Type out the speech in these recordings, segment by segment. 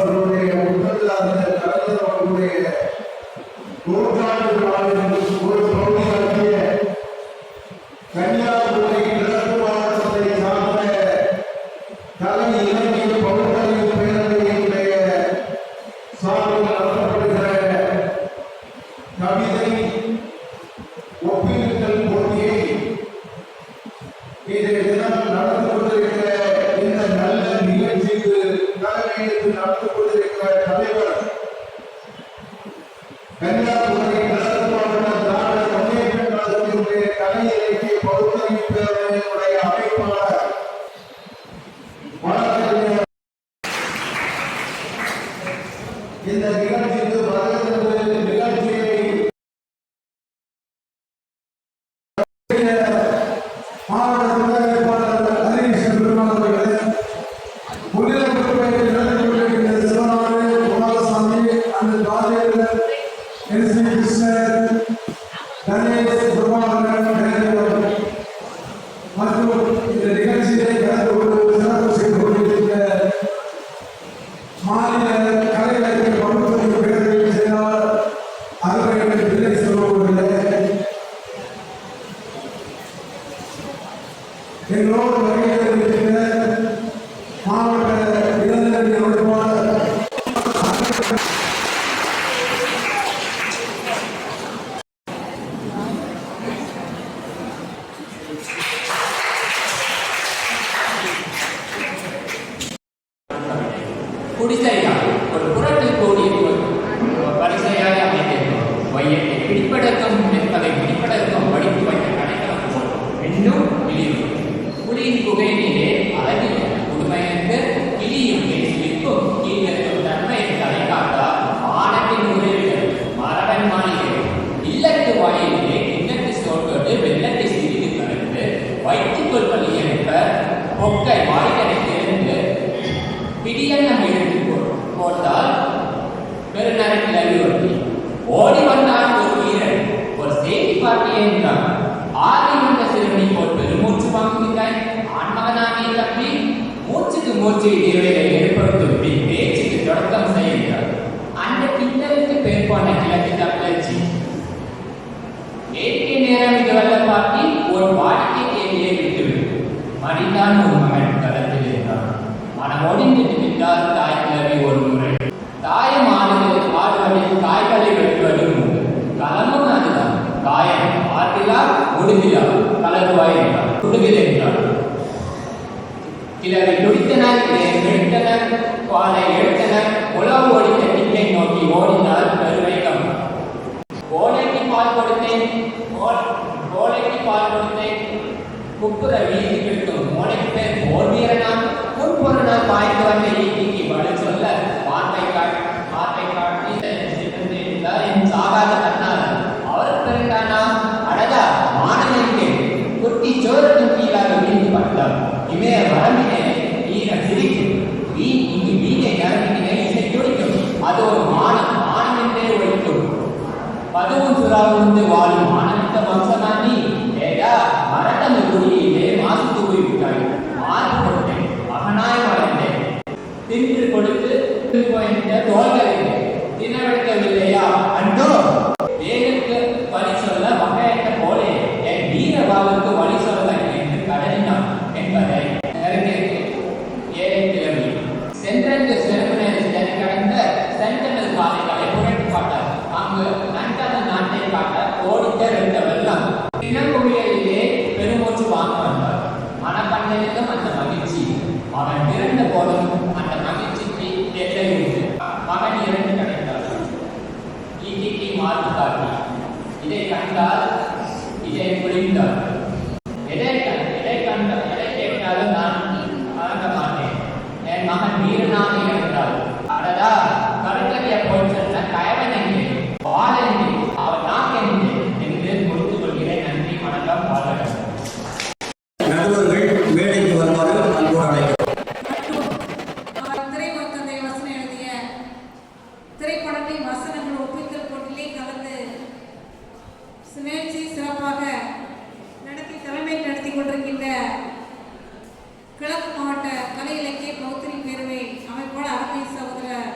அவர்களுடைய முதலாளர் கலைஞர் அவர்களுடைய நூற்றாண்டு விழாவின் ஒரு பகுதியாகிய கன்னியாகுமரி கிழக்கு மாவட்டத்தை சார்ந்த கலை இலக்கிய பகுத்தறிவு பேரவையினுடைய சார்பில் நடத்தப்படுகிற கவிதை ஒப்பிடுதல் போட்டியை இன்றைய தினம் நடந்து கொண்டிருக்கிற இந்த நல்ல நிகழ்ச்சிக்கு தலைமையேற்று நடந்து கொண்டிருக்கிற தலைவர் கன்னியாகுமரி கிழக்கு மாவட்ட திராவிட முன்னேற்ற கழகத்தினுடைய கலை இலக்கிய பகுத்தறிவு பேரவையினுடைய அமைப்பாளர் இந்த நிகழ்ச்சிக்கு வருகின்ற நிகழ்ச்சியை மாவட்ட துணைவேட்பாளர் ஹரிஷ் பெருமாள் முன்னிலைப்பட்டு நடந்து கொண்டிருக்கிற சிவநாடு குமாரசாமி அந்த ராஜேந்திரன் எஸ் கிருஷ்ணன் கணேஷ் பிரபாகரன் மற்றும் இந்த நிகழ்ச்சியை கலந்து கொண்டு சிறப்பு செய்து கொண்டிருக்கிற மாநில கலை இலக்கிய பகுத்தறிவு பேரவையின் செயலாளர் அருமையான பிள்ளை சொல்லுவதில்லை எங்களோடு வருகையில் இருக்கிற மாவட்ட இளைஞரணி அமைப்பாளர் குடிசையாக ஒரு புறத்தில் கூடிய வரிசையாக அமைந்திருக்கும் வையத்தை பிடிப்படக்கம் என்பதை பிடிப்படக்கம் படித்து வைத்த கடைகளும் போல் இன்னும் இழிவு புலியின் புகையிலே அழகில் புதுமையந்து கிளியும் பேசிக்கும் கீழிருக்கும் தன்மையை தலை காட்டால் ஆனத்தின் உதவிகள் மரபன் மாளிகை இல்லத்து வாயிலே கிண்ணத்து சோட்டோடு வெள்ளத்தை சிறிது கலந்து வைத்துக் கொள்வது என்ப பொக்கை வாய்களை திறந்து பிடியெல்லாம் எழுதி போட்டால் பெருநரக்கில் அறிவுறுத்தி ஓடி வந்தான் ஒரு வீரன் ஒரு செய்தி பார்ட்டியே என்றான் ஆதி வந்த சிறுவனை போல் பெருமூச்சு வாங்குகிறாய் ஆன்மகனானே தப்பி மூச்சுக்கு மூச்சு இடைவெளியை ஏற்படுத்தி பேச்சுக்கு தொடக்கம் செய்கிறார் அந்த கிண்டலுக்கு பேர் போன கிழக்கு தப்பி ஏற்கே நேரம் இது வல்ல பார்ட்டி ஒரு வாடிக்கை தேவையை விட்டுவிட்டு மடிந்தான் ஒரு மகன் களத்தில் இருந்தான் மனமொடிந்து விட்டால் தாய் கிளவி ஒரு முறை தாயம் ஆடுவதில் காய்களை வெட்டுவதும் உண்டு களமும் அதுதான் காயம் ஆற்றிலா முடிந்திலா கலருவாய் என்றார் துடுகில் என்றார் கிளவி துடித்தனர் எடுத்தனர் பாலை எடுத்தனர் உழவு ஓடித்த திக்கை நோக்கி ஓடினார் பெருவேகம் கோலைக்கு பால் கொடுத்தேன் குப்புற வீசி கிட்டும் மோனைக்கு பேர் போர் வீரனான் முன்பொருநாள் பாய்ந்து வந்த ஈட்டிக்கு பதில் சொல்ல மாட்டை காட்டி என் சாகாத கண்ணாளன் அவர் பிறந்தானா அடடா மாணவனுக்கு குட்டி சோரத்தின் கீழாக வீழ்ந்து பட்டார் இமைய வரம்பினே ஈர சிரிக்கும் இங்கு வீணை நரம்பினே இசை துடிக்கும் அது ஒரு மானம் என்றே ஒழிக்கும் பதுவும் சுறாவிலிருந்து வாழும் மானவித்த வம்சமானி ஏடா மரத்தந்த குடியிலே மாசு தூவிவிட்டாய் மாறு கொடுத்தேன் மகனாய் வளர்ந்தேன் தின்று கொடுத்து போயிருந்த தோல்களை தினவெடுக்கவில்லையா அன்றோ தேனுக்கு வழி சொல்ல வகையற்ற போலே என் வீரபாவுக்கு வழி சொல்ல என்று கடலினான் என்பதை ஏழை கிளம்பி சென்றென்று செருமனை கடந்த சென்டனல் காலைகளை புரட்டு காட்டார் அங்கு நன்றான நாட்டை காட்ட ஓடித்த ரெண்ட வெள்ளம் தினக்குவியலிலே பெருமூச்சு வாங்க வந்தார் மனப்பண்ணிலும் அந்த மகிழ்ச்சி அவன் பிறந்த போதும் அந்த மகிழ்ச்சிக்கு எல்லை உண்டு மகன் இரண்டு கிடைத்தார் ஈட்டிக்கு மார்பு காட்டி இதை கண்டால் இதை புரிந்தார் எதை கேட்டாலும் நான் மறக்க மாட்டேன் என் மகன் வீரனாக இருந்தால் அடடா கருத்தறிய போல் சென்ற கயவன் என்று பால் என்று அவன் நாக்கென்று என்று முடித்துக் கொள்கிறேன். நன்றி, வணக்கம், பாலகன். நடுவர்கள் மேடைக்கு வருமாறு அன்போடு அழைக்கிறோம். திரைப்படத்தை வசனம் எழுதிய திரைப்படத்தை வசனங்கள் ஒப்பித்தல் போட்டியிலே கலந்து நிகழ்ச்சி சிறப்பாக நடத்தி கொண்டிருக்கின்ற கிழக்கு மாவட்ட கலை இலக்கிய பௌத்தரி பேரவை அமைப்பாளர் அருமை சகோதரர்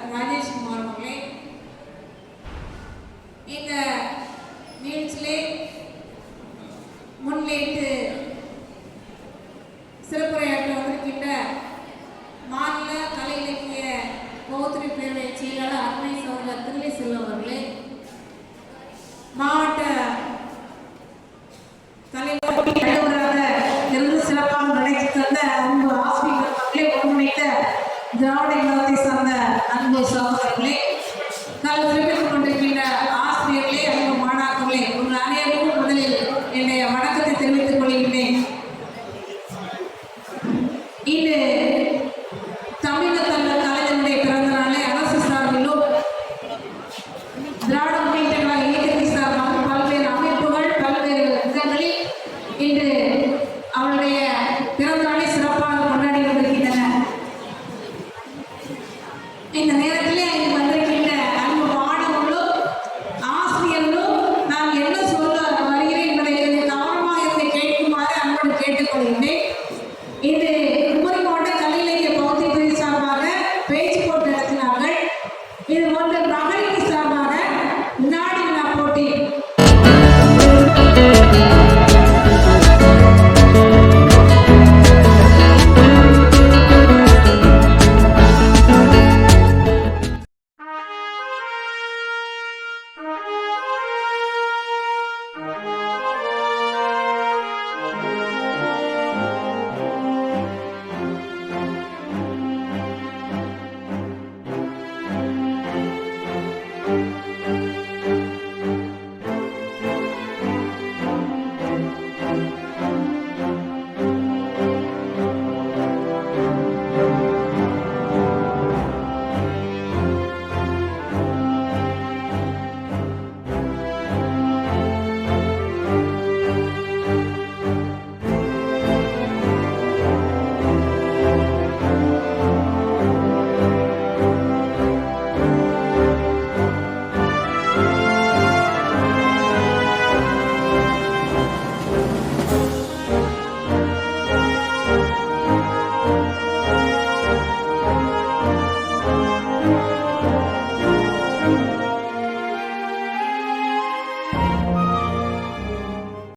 செயலாளர் அருமை சகோதரர் திருளை செல்வம் அவர்களே, மாவட்ட தலைவராக இருந்து சிறப்பாக நடத்தி தந்த அன்பு ஆசிரியர் அவர்களே, ஒருங்கிணைத்த திராவிட இனத்தை சார்ந்த அன்பு சகோதரர்களே, சிறப்பித்துக் கொண்டிருக்கின்ற ஆசிரியர்களே, அன்பு மாணாக்கர்களே, உங்கள் அனைவருக்கும் முதலில் என்னுடைய வணக்கத்தை தெரிவித்துக் கொள்கின்றேன். இன்று தமிழக தலைவர் கலைஞருடைய பிறந்த நாளை அரசு சார்பிலும் திராவிட முன்னேற்ற கழக இயக்கத்தை சார்பாக பல்வேறு அமைப்புகள் பல்வேறு விதங்களில் இன்று அவருடைய பிறந்த நாளை சிறப்பாக கொண்டாடி கொண்டிருக்கின்றன. இந்த நேரத்திலே இங்கு வந்திருக்கின்ற அன்பு மாணவர்களும் ஆசிரியர்களும் நான் என்ன சொல்ல வருகிறேன் என்பதை கவனமாக இருந்து கேட்குமாறு அன்போடு கேட்டுக்கொள்கின்றேன். இது குமரி மாவட்ட கலை இலக்கிய பகுதி பிரிவு சார்பாக பேச்சு போட்டு நடத்தினார்கள். இது போன்ற